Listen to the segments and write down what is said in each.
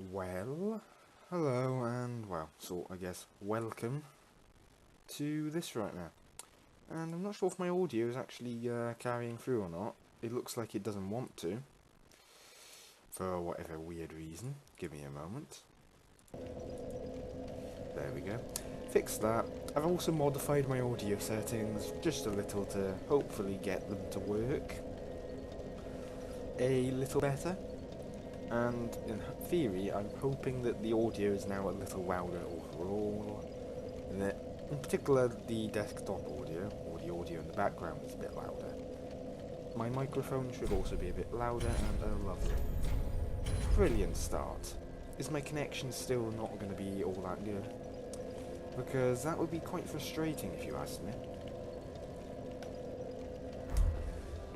Well, hello and, I guess, welcome to this right now. And I'm not sure if my audio is actually carrying through or not. It looks like it doesn't want to, for whatever weird reason. Give me a moment. There we go. Fix that. I've also modified my audio settings just a little to hopefully get them to work a little better. And in theory, I'm hoping that the audio is now a little louder overall. And that, in particular, the desktop audio, or the audio in the background, is a bit louder. My microphone should also be a bit louder, and lovely. Brilliant start. Is my connection still not going to be all that good? Because that would be quite frustrating if you ask me.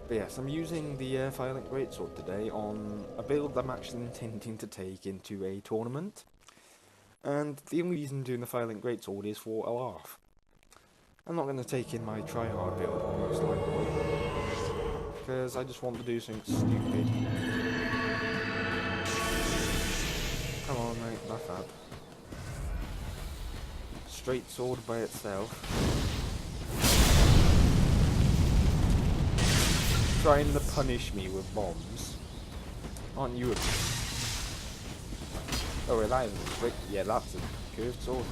But yes, I'm using the Firelink Greatsword today on a build I'm actually intending to take into a tournament. And the only reason I'm doing the Firelink Greatsword is for a laugh. I'm not going to take in my tryhard build, most likely. Because I just want to do something stupid. Come on mate, buff up. Straight sword by itself. Trying to punish me with bombs. Aren't you a... Oh, wait, that isn't a trick. Yeah, that's a curved sword.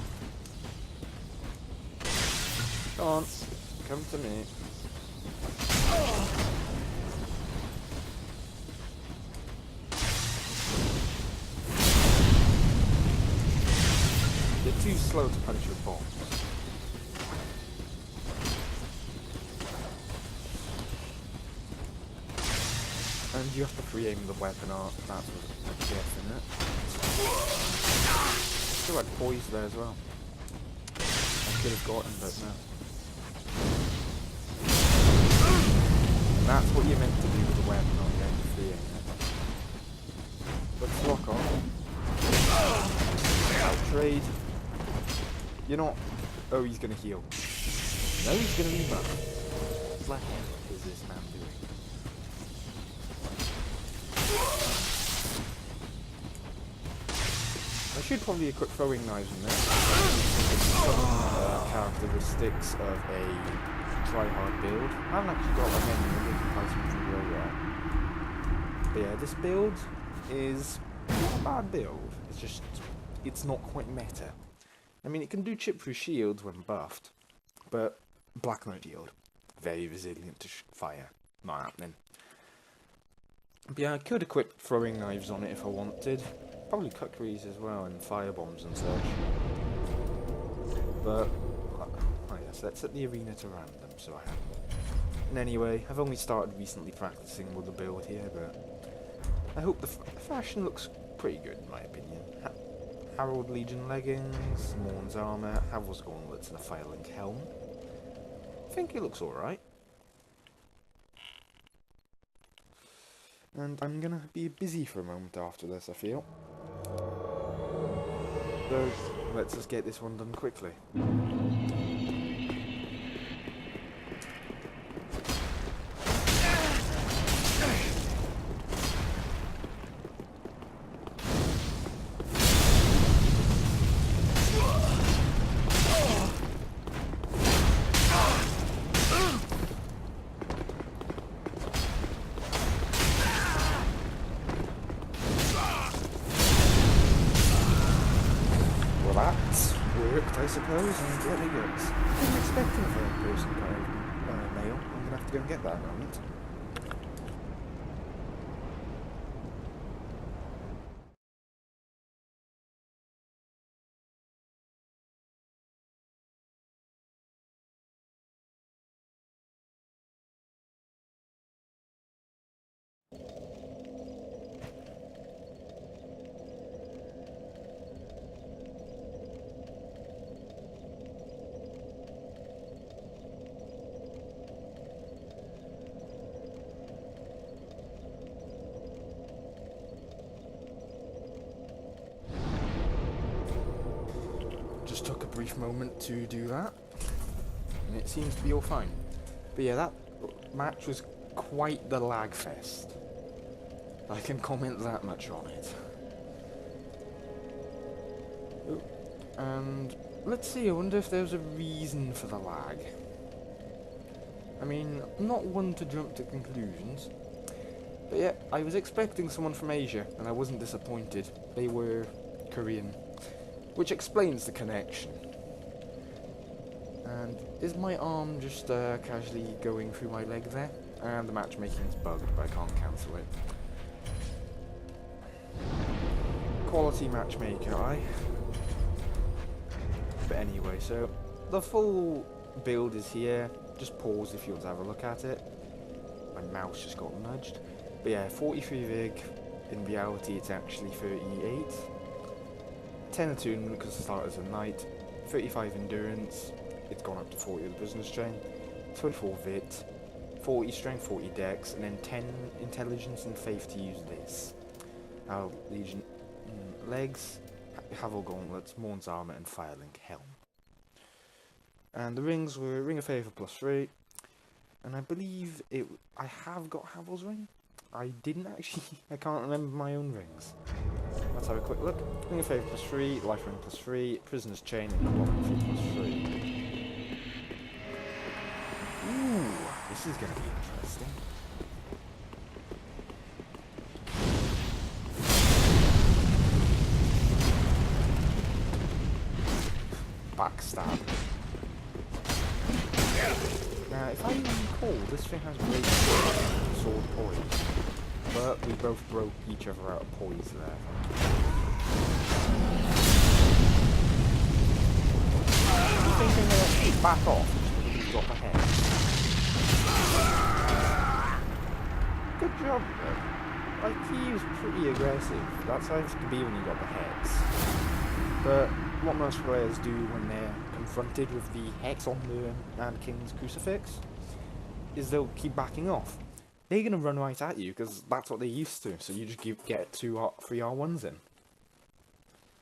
Come on. Come to me. You're too slow to punch with bombs. And you have to free-aim the weapon art, that's a guess in it. Still had poise there as well. I could have gotten, but no. And that's what you're meant to do with the weapon art, you're meant to free-aim it. Let's lock on. I'll trade. You're not... Oh, he's gonna heal. No, he's gonna rebuff. What the heck is this man doing? I should probably equip throwing knives in there. Characteristics of a tryhard build. I haven't actually got that many in comparison to real well. But yeah, this build is not a bad build. It's just, it's not quite meta. I mean, it can do chip through shields when buffed, but Black Knight shield, very resilient to fire. Not happening. But yeah, I could equip throwing knives on it if I wanted. Probably kukris as well, and firebombs and such. But, oh yes, let's set the arena to random, so I have. And anyway, I've only started recently practicing with the build here, but I hope the fashion looks pretty good in my opinion. Harold Legion leggings, Morn's armour, Havel's gauntlets, and a Firelink helm. I think it looks alright. And I'm gonna be busy for a moment after this, I feel. So, let's just get this one done quickly. Worked, I suppose, and let me go. I wasn't expecting a third-person male. I'm gonna have to go and get that in a moment. Just took a brief moment to do that, and it seems to be all fine. But yeah, that match was quite the lag fest. I can comment that much on it. And let's see, I wonder if there's a reason for the lag. I mean, I'm not one to jump to conclusions, but yeah, I was expecting someone from Asia, and I wasn't disappointed. They were Korean, which explains the connection. And is my arm just casually going through my leg there? And the matchmaking's bugged, but I can't cancel it. Quality matchmaker, aye. But anyway, so the full build is here. Just pause if you want to have a look at it. My mouse just got nudged. But yeah, 43 vig. In reality, it's actually 38. 10 attunement because the starters are night. 35 endurance. It's gone up to 40 with the business chain. 24 vit. 40 strength, 40 dex, and then 10 intelligence and faith to use this. Now, Legion legs, Havel gauntlets, Morn's armor, and Firelink helm. And the rings were Ring of Favour +3, and I believe I have got Havel's ring. I didn't actually. I can't remember my own rings. Let's have a quick look. Ring of Favour +3, Life Ring +3, Prisoner's Chain, and Cooperate +3. Ooh, this is going to be interesting. Backstab. Now, if I recall, this thing has great sword poise, but we both broke each other out of poise there. You thinking that back off just because you got the head? Good job, though. Like, he was pretty aggressive. That's how it can be when you got the heads. But what most players do when they're confronted with the hex on the King's crucifix is they'll keep backing off. They're going to run right at you because that's what they're used to, so you just get 3 R1s in.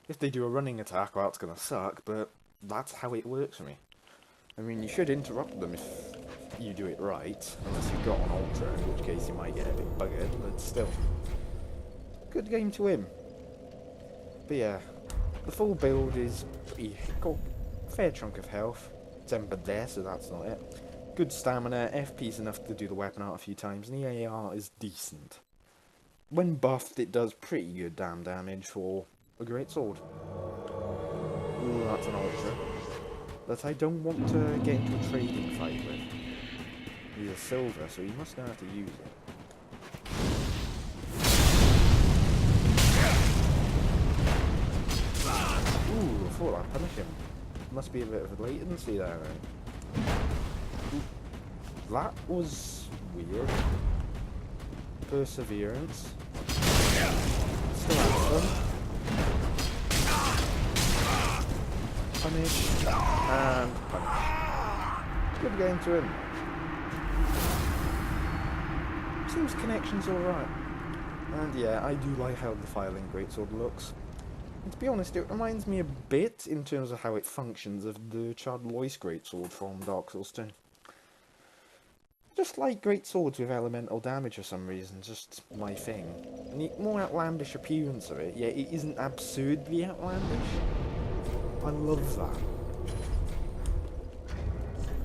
If they do a running attack, well, that's going to suck, but that's how it works for me. I mean, you should interrupt them if you do it right, unless you've got an Ultra, in which case you might get a bit buggered, but still. Good game to win. But yeah, the full build is pretty got a fair chunk of health. It's embedded there, so that's not it. Good stamina, FP's enough to do the weapon art a few times, and the AR is decent. When buffed, it does pretty good damage for a greatsword. Ooh, that's an Ultra. That I don't want to get into a trading fight with. He's a silver, so he must know how to use it. Ooh, I thought I'd punish him. Must be a bit of a latency there, right? Ooh, that was weird. Perseverance. Still have some. Punish, and punish. Good game to him. Seems connection's alright. And yeah, I do like how the Firelink Greatsword looks. And to be honest, it reminds me a bit, in terms of how it functions, of the Chad Lois Greatsword from Dark Souls 2. Just like greatswords with elemental damage for some reason, just my thing. And the more outlandish appearance of it, yeah, it isn't absurdly outlandish. I love that.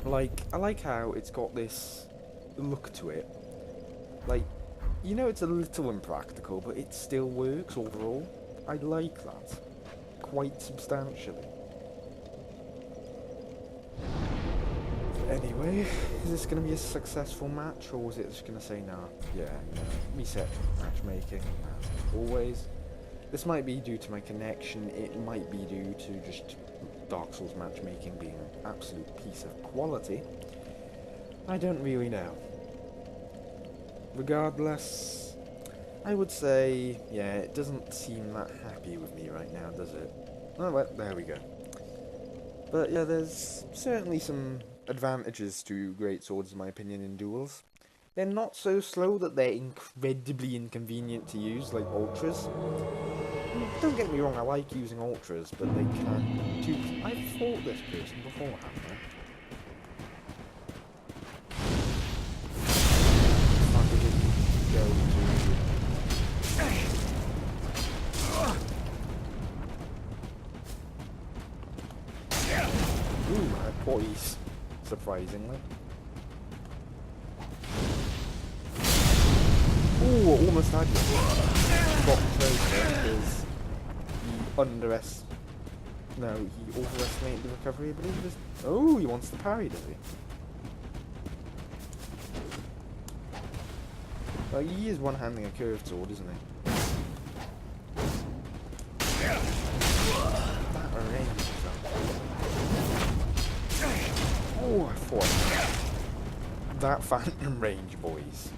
Like, I like how it's got this look to it. Like, you know it's a little impractical, but it still works overall. I like that. Quite substantially. Anyway, is this going to be a successful match, or was it just going to say, nah, yeah, no, reset matchmaking, as always. This might be due to my connection, it might be due to just Dark Souls matchmaking being an absolute piece of quality. I don't really know. Regardless, I would say, yeah, it doesn't seem that happy with me right now, does it? Oh well, there we go. But yeah, there's certainly some advantages to greatswords, in my opinion, in duels. They're not so slow that they're incredibly inconvenient to use, like Ultras. Don't get me wrong, I like using Ultras, but they can do... I've fought this person before, haven't I? twice, surprisingly. Ooh, almost had you. Got closer because he overestimated the recovery ability. Oh, he wants the parry, does he? Well, he is one-handing a curved sword, isn't he? That range, oh, I thought that phantom range, boys.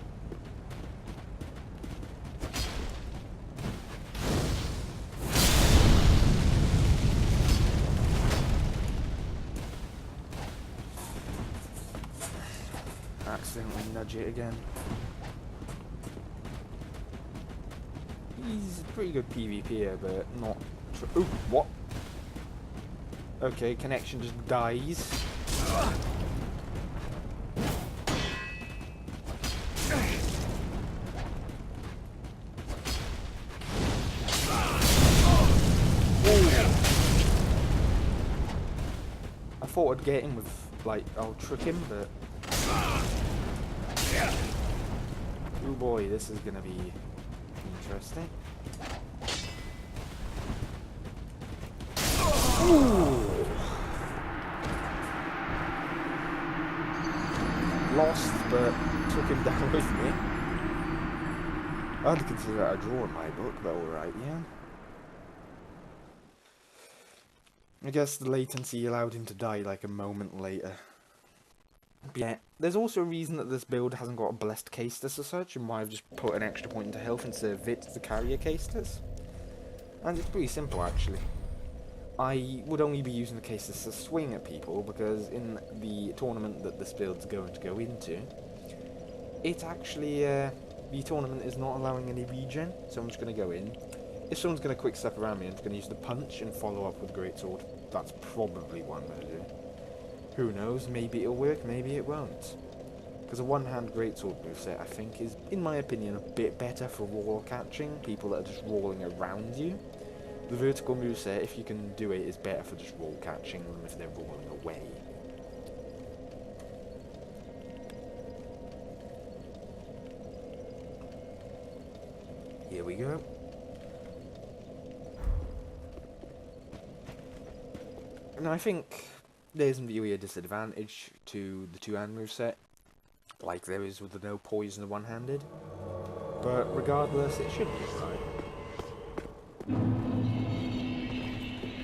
Accidentally nudge it again. He's a pretty good PvPer, but not... Ooh, what? Okay, connection just dies. I thought I'd get him with, like, I'll trick him, but... Oh boy, this is gonna be interesting. Ooh. Lost, but took him down with me. I'd consider that a draw in my book, but alright, yeah. I guess the latency allowed him to die like a moment later. But yeah, there's also a reason that this build hasn't got a blessed Caestus as such, and why I've just put an extra point into health instead of Vit to carry a Caestus. And it's pretty simple, actually. I would only be using the Caestus to swing at people, because in the tournament that this build's going to go into, it actually, the tournament is not allowing any regen, so I'm just going to go in. If someone's going to quick step around me, I'm just going to use the punch and follow up with Greatsword. That's probably what I'm going to do. Who knows, maybe it'll work, maybe it won't. Because a one-hand Greatsword moveset, I think, is, in my opinion, a bit better for wall catching, people that are just rolling around you. The vertical moveset, if you can do it, is better for just roll catching them if they're rolling away. Here we go. And I think there isn't really a disadvantage to the two-hand moveset, like there is with the no poison one-handed. But regardless, it should be alright.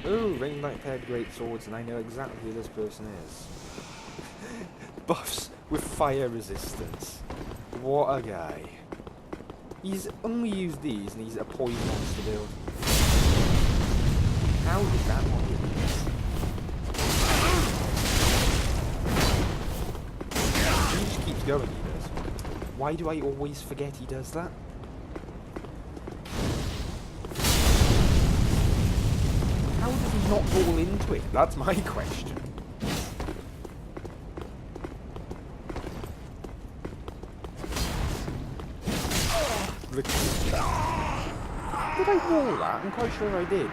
Ooh, ring light paired great swords, and I know exactly who this person is. Buffs with fire resistance. What a guy. He's only used these, and he's a poison monster build. How did that not hit me? He just keeps going, he does. Why do I always forget he does that? How does he not fall into it? That's my question. Did I roll that? I'm quite sure I did.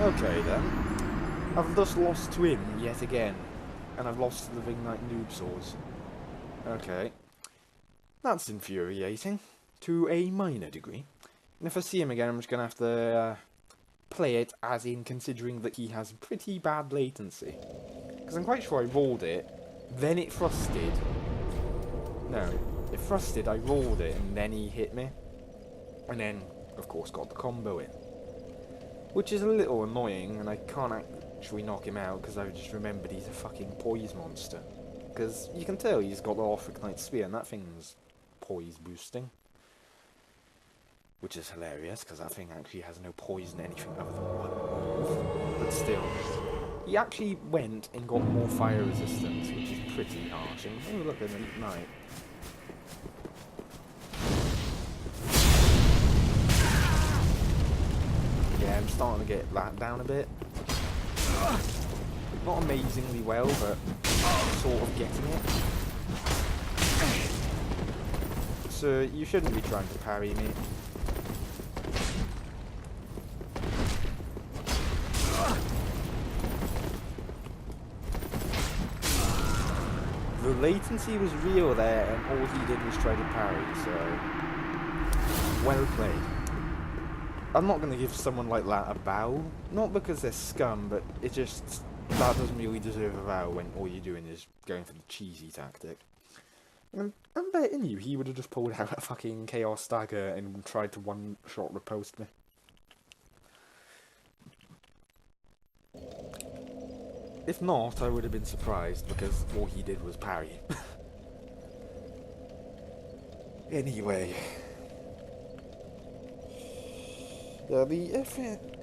Okay then. I've thus lost to him yet again. And I've lost to the Big Knight Noob Swords. Okay. That's infuriating. To a minor degree. And if I see him again, I'm just going to have to play it as in considering that he has pretty bad latency. Because I'm quite sure I rolled it, then it thrusted. No, it thrusted, I rolled it, and then he hit me. And then, of course, got the combo in. Which is a little annoying, and I can't actually knock him out because I've just remembered he's a fucking poise monster. Because you can tell he's got the Orphic Knight Spear, and that thing's poise boosting. Which is hilarious, because that thing actually has no poison anything other than one move. But still, he actually went and got more fire resistance, which is pretty harsh. And oh, look at the knight. Yeah, I'm starting to get that down a bit. Not amazingly well, but sort of getting it. So you shouldn't be trying to parry me. latency was real there, and all he did was try to parry, so... Well played. I'm not going to give someone like that a bow, not because they're scum, but it just... That doesn't really deserve a bow when all you're doing is going for the cheesy tactic. I'm betting you he would have just pulled out a fucking Chaos Dagger and tried to one-shot riposte me. If not, I would have been surprised, because all he did was parry. Anyway. Yeah, the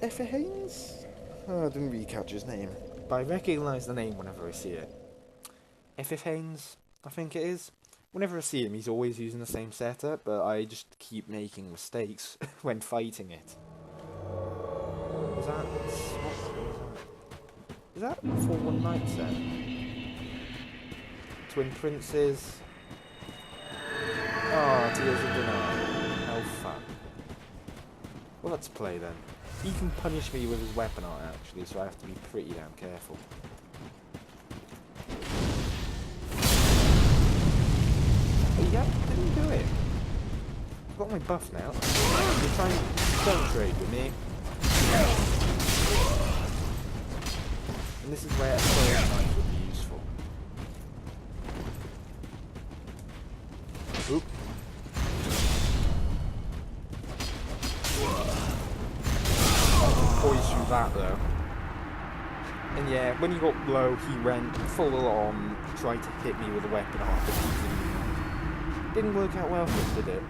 Effahanes? Oh, I didn't really catch his name. But I recognise the name whenever I see it. Effahanes, I think it is. Whenever I see him, he's always using the same setup, but I just keep making mistakes when fighting it. Is that... Is that 4-1 Knight set? Twin Princes. Oh, Tears of Denial. How fun. Well, let's play then. He can punish me with his weapon art actually, so I have to be pretty damn careful. Oh yeah, didn't do it. I've got my buff now. You're trying to don't trade with me. And this is where a third knife would be useful. Oop. Poise through that though. And yeah, when he got low, he went full on, tried to hit me with a weapon art, but he didn't work out well for him, did it?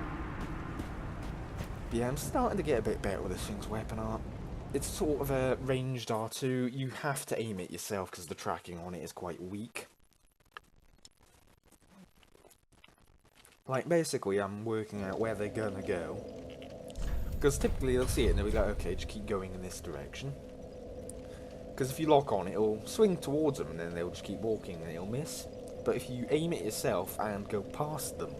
Yeah, I'm starting to get a bit better with this thing's weapon art. It's sort of a ranged R2. You have to aim it yourself because the tracking on it is quite weak. Like, basically, I'm working out where they're gonna go. Because typically they'll see it and they'll be like, okay, just keep going in this direction. Because if you lock on, it'll swing towards them and then they'll just keep walking and it'll miss. But if you aim it yourself and go past them,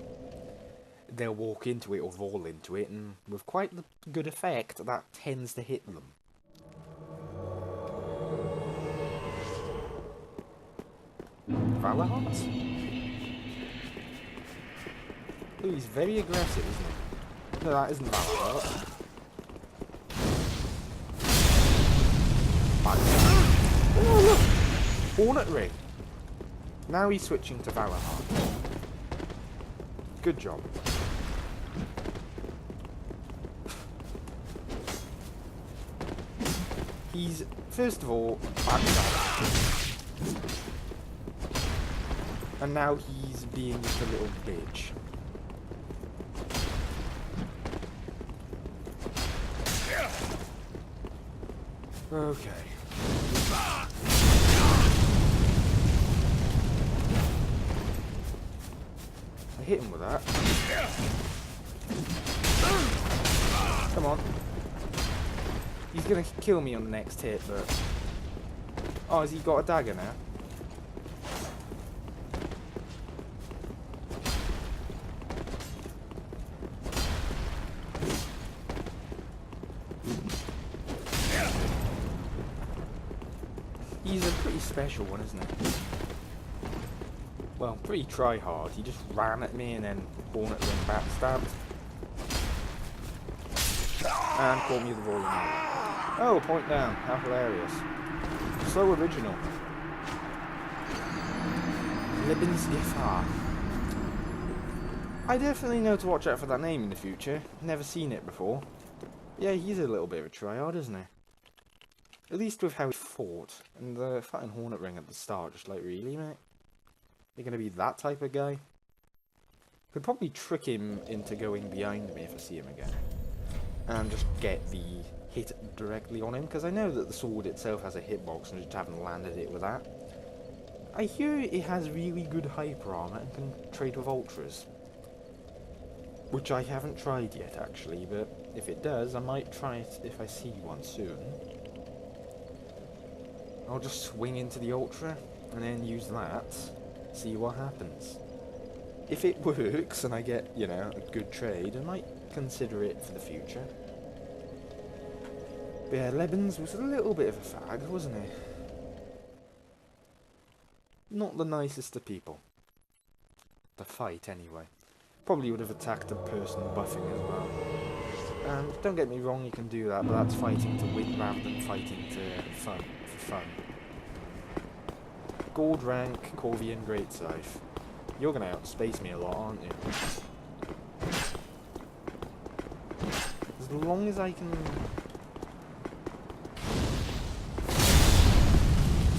they'll walk into it or roll into it, and with quite good effect, that tends to hit them. Valahart? Ooh, he's very aggressive, isn't he? No, that isn't Valahart. Oh, look! Hornet Ring. Now he's switching to Valahart. Good job. He's, first of all, backstabbing. And now he's being just a little bitch. Okay. I hit him with that. Come on. He's gonna kill me on the next hit, but... Oh, has he got a dagger now? He's a pretty special one, isn't he? Well, pretty try-hard. He just ran at me and then Hornet Ring backstabbed. And caught me with a rolling. Oh, point down. How hilarious. So original. Lebensgefahr. I definitely know to watch out for that name in the future. Never seen it before. Yeah, he's a little bit of a tryhard, isn't he? At least with how he fought. And the fighting Hornet Ring at the start, just like, really, mate? You're gonna be that type of guy? Could probably trick him into going behind me if I see him again. And just get the hit directly on him, because I know that the sword itself has a hitbox and I just haven't landed it with that. I hear it has really good hyper armor and can trade with ultras. Which I haven't tried yet, actually, but if it does, I might try it if I see one soon. I'll just swing into the ultra, and then use that, see what happens. If it works, and I get, you know, a good trade, I might consider it for the future. But yeah, Lebens was a little bit of a fag, wasn't he? Not the nicest of people. the fight anyway. Probably would have attacked the person buffing as well. And don't get me wrong, you can do that, but that's fighting to win rather than fighting for fun. Gold rank, Corvian Greatsword. You're gonna outspace me a lot, aren't you? As long as I can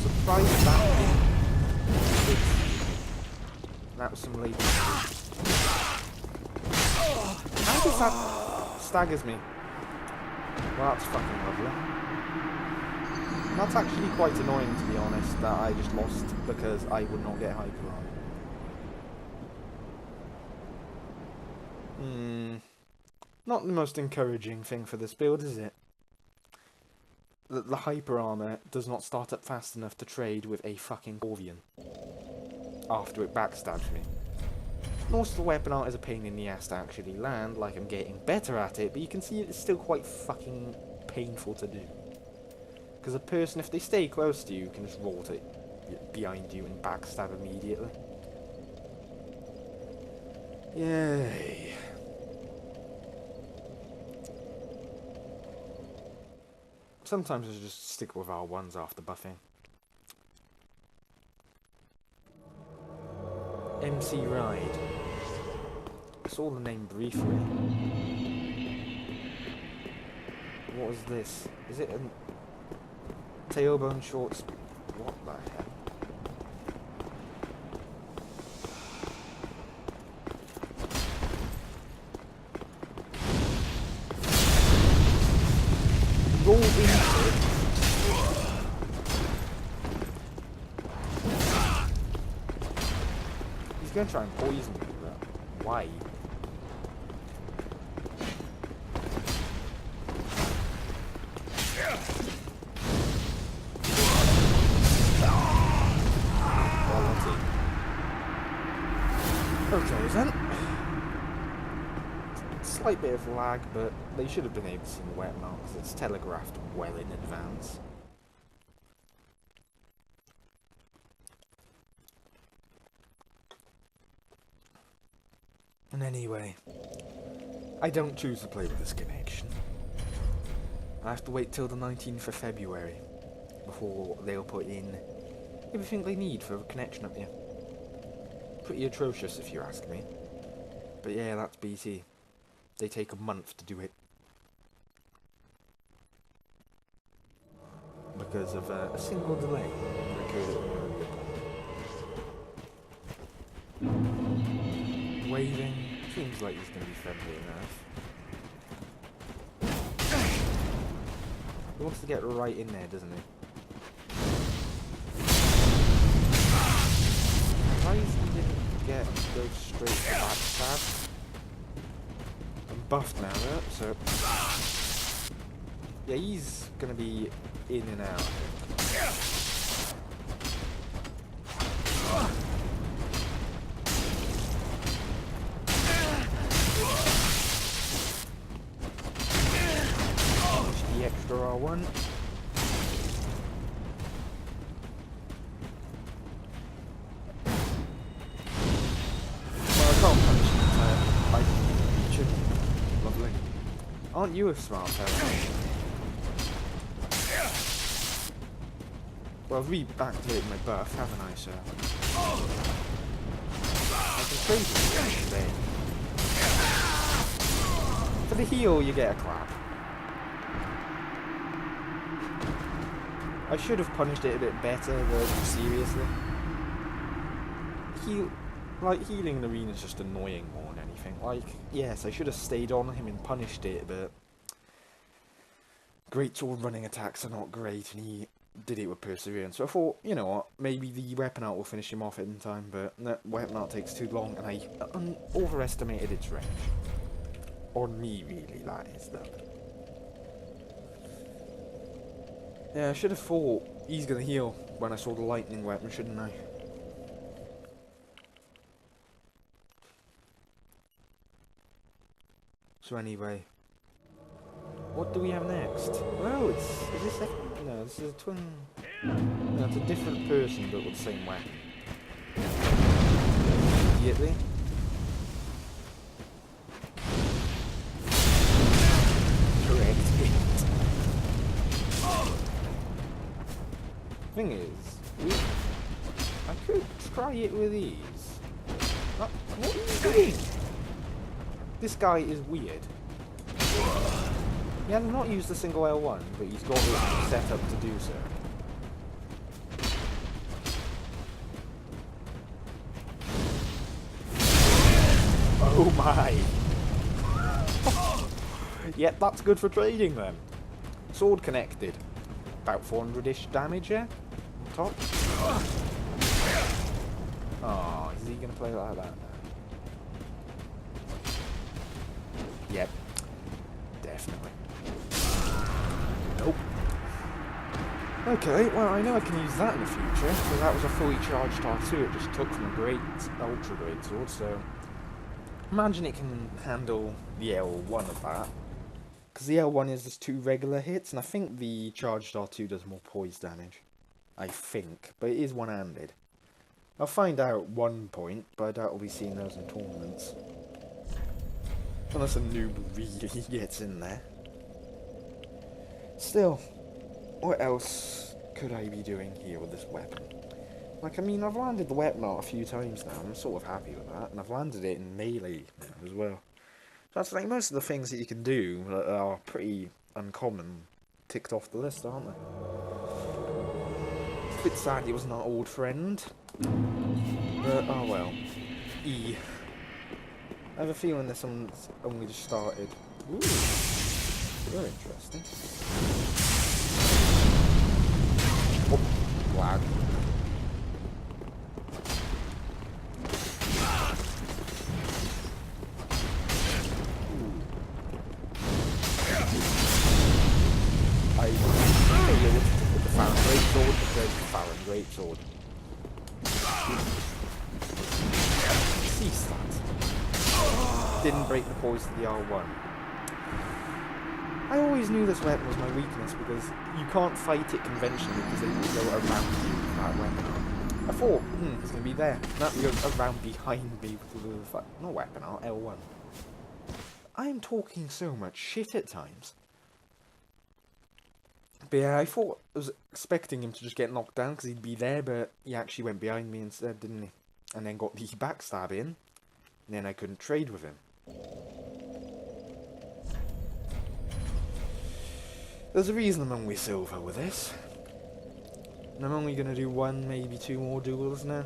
surprise that that was some late. How does that staggers me? Well, that's fucking lovely. That's actually quite annoying, to be honest, that I just lost because I would not get hyper armor. Not the most encouraging thing for this build, is it? The hyper armor does not start up fast enough to trade with a fucking Corvian after it backstabs me. Most of the weapon art is a pain in the ass to actually land, like I'm getting better at it, but you can see it's still quite fucking painful to do. Because a person, if they stay close to you, can just roll to behind you and backstab immediately. Yay. Sometimes I just stick with R1s after buffing. MC Ride. I saw the name briefly. What was this? Is it a tailbone shorts? What the hell? Roll into it. He's gonna try and poison me, but why? Okay then. Slight bit of lag, but they should have been able to see the wet mark because it's telegraphed well in advance. And anyway, I don't choose to play with this connection. I have to wait till the 19th of February before they'll put in everything they need for a connection up here. Pretty atrocious if you ask me. But yeah, that's BT. They take a month to do it. Because of a single delay that occurred at an earlier point. Waving. Seems like he's going to be friendly enough. He wants to get right in there, doesn't he? Why he didn't go straight to backstab? I'm buffed now, though, so yeah, he's gonna be in and out. Push the extra R1. Aren't you a smart fellow? Well, I've reactivated my buff, haven't I, sir? I can trade with you today. For the heal, you get a clap. I should have punished it a bit better, though, seriously. Healing in the arena is just annoying more than anything. Like, yes, I should have stayed on him and punished it, but Greatsword running attacks are not great, and he did it with perseverance. So I thought, you know what, maybe the weapon art will finish him off in time, but no, weapon art takes too long, and I overestimated its range. On me, really, that is, though. Yeah, I should have thought he's gonna heal when I saw the lightning weapon, shouldn't I? So anyway, what do we have next? Oh, is this no, this is a twin, no, it's a different person but with the same weapon. immediately. Correct hit. Thing is, I could try it with these. What are you doing? This guy is weird. He has not used a single L1, but he's got it set up to do so. Oh my! Yep, that's good for trading then. Sword connected. About 400-ish damage, yeah? On top. Oh, is he going to play like that now? Yep. Definitely. Nope. Okay, well I know I can use that in the future, because that was a fully charged R2 it just took from a great Ultra Greatsword, so... Imagine it can handle the L1 of that. Because the L1 is just 2 regular hits, and I think the charged R2 does more poise damage. I think, but it is one-handed. I'll find out at one point, but I doubt we'll be seeing those in tournaments. Unless a noob really gets in there. Still, what else could I be doing here with this weapon? Like, I mean, I've landed the weapon art a few times now, and I'm sort of happy with that, and I've landed it in melee now as well. So that's like most of the things that you can do that are pretty uncommon ticked off the list, aren't they? It's a bit sad it wasn't our old friend, but oh well. E. I have a feeling this one's only just started. Ooh, very interesting. Oh, lag. I failed with the Firelink Greatsword because the Firelink Greatsword. Cease that. Didn't break the poise to the R1. I always knew this weapon was my weakness because you can't fight it conventionally because they will go around you with that weapon. I thought, it's going to be there. That goes around behind me with the not weapon art, L1. I'm talking so much shit at times. But yeah, I was expecting him to just get knocked down because he'd be there, but he actually went behind me instead, didn't he? And then got the backstab in, and then I couldn't trade with him. There's a reason I'm only silver with this. And I'm only going to do 1, maybe 2 more duels now.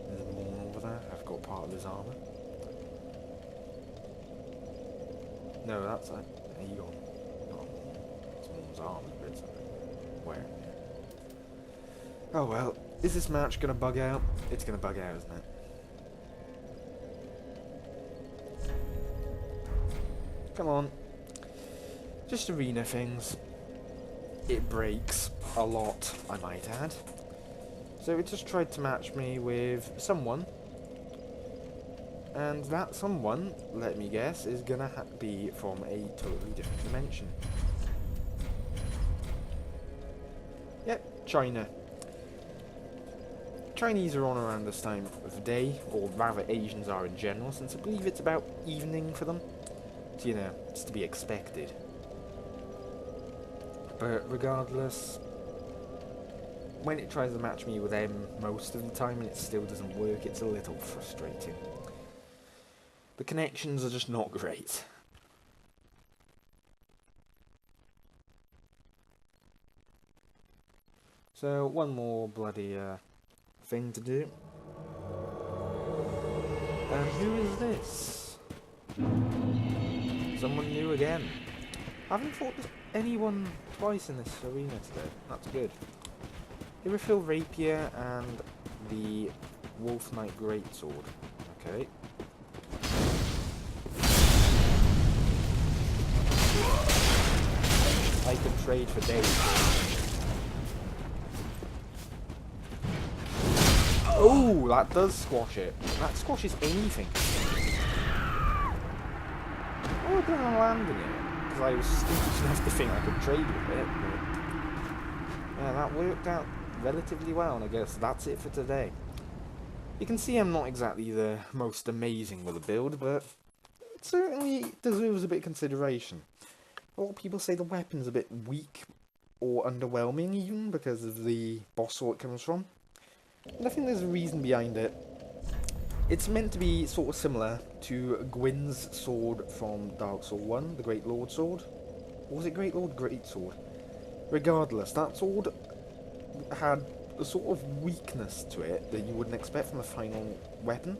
There's more over there. I've got part of his armour. No, that's a Egon. No, someone's armour bits. Where? Oh well. Is this match gonna bug out? It's gonna bug out, isn't it? Come on. Just arena things. It breaks a lot, I might add. So it just tried to match me with someone. And that someone, let me guess, is gonna be from a totally different dimension. Yep, China. Chinese are on around this time of the day, or rather Asians are in general, since I believe it's about evening for them. So, you know, it's to be expected. But regardless, when it tries to match me with them most of the time and it still doesn't work, it's a little frustrating. The connections are just not great. So, one more bloody thing to do. And who is this? Someone new again. I haven't fought anyone twice in this arena today. That's good. Irrefill Rapier and the Wolf Knight Greatsword. Okay. I can trade for days. Oh, that does squash it. That squashes anything. Oh, did I land in it? Because I was stupid enough to think I could trade with it. But yeah, that worked out relatively well, and I guess that's it for today. You can see I'm not exactly the most amazing with a build, but it certainly deserves a bit of consideration. A lot of people say the weapon's a bit weak or underwhelming even because of the boss sword it comes from. And I think there's a reason behind it. It's meant to be sort of similar to Gwyn's sword from Dark Souls 1, the Great Lord sword. Or was it Great Lord Greatsword? Regardless, that sword had a sort of weakness to it that you wouldn't expect from the final weapon.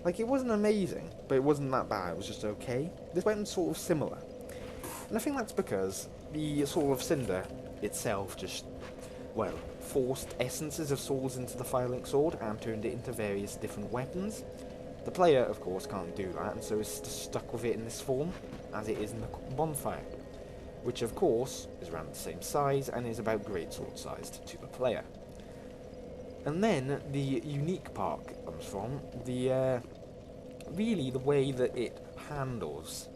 Like, it wasn't amazing, but it wasn't that bad, it was just okay. This weapon's sort of similar. And I think that's because the Sword of Cinder itself just, well, forced essences of souls into the Firelink sword and turned it into various different weapons. The player, of course, can't do that, and so is stuck with it in this form, as it is in the bonfire, which, of course, is around the same size and is about greatsword sized to the player. And then the unique part comes from the really the way that it handles.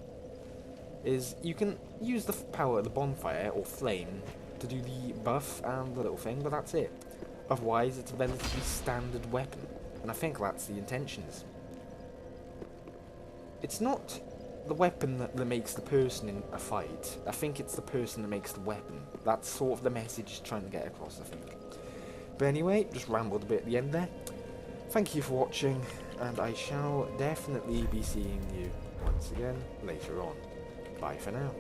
Is you can use the power of the bonfire or flame to do the buff and the little thing, but that's it. Otherwise, it's a relatively standard weapon, and I think that's the intentions. It's not the weapon that makes the person in a fight. I think it's the person that makes the weapon. That's sort of the message it's trying to get across, I think. But anyway, just rambled a bit at the end there. Thank you for watching, and I shall definitely be seeing you once again later on. Bye for now.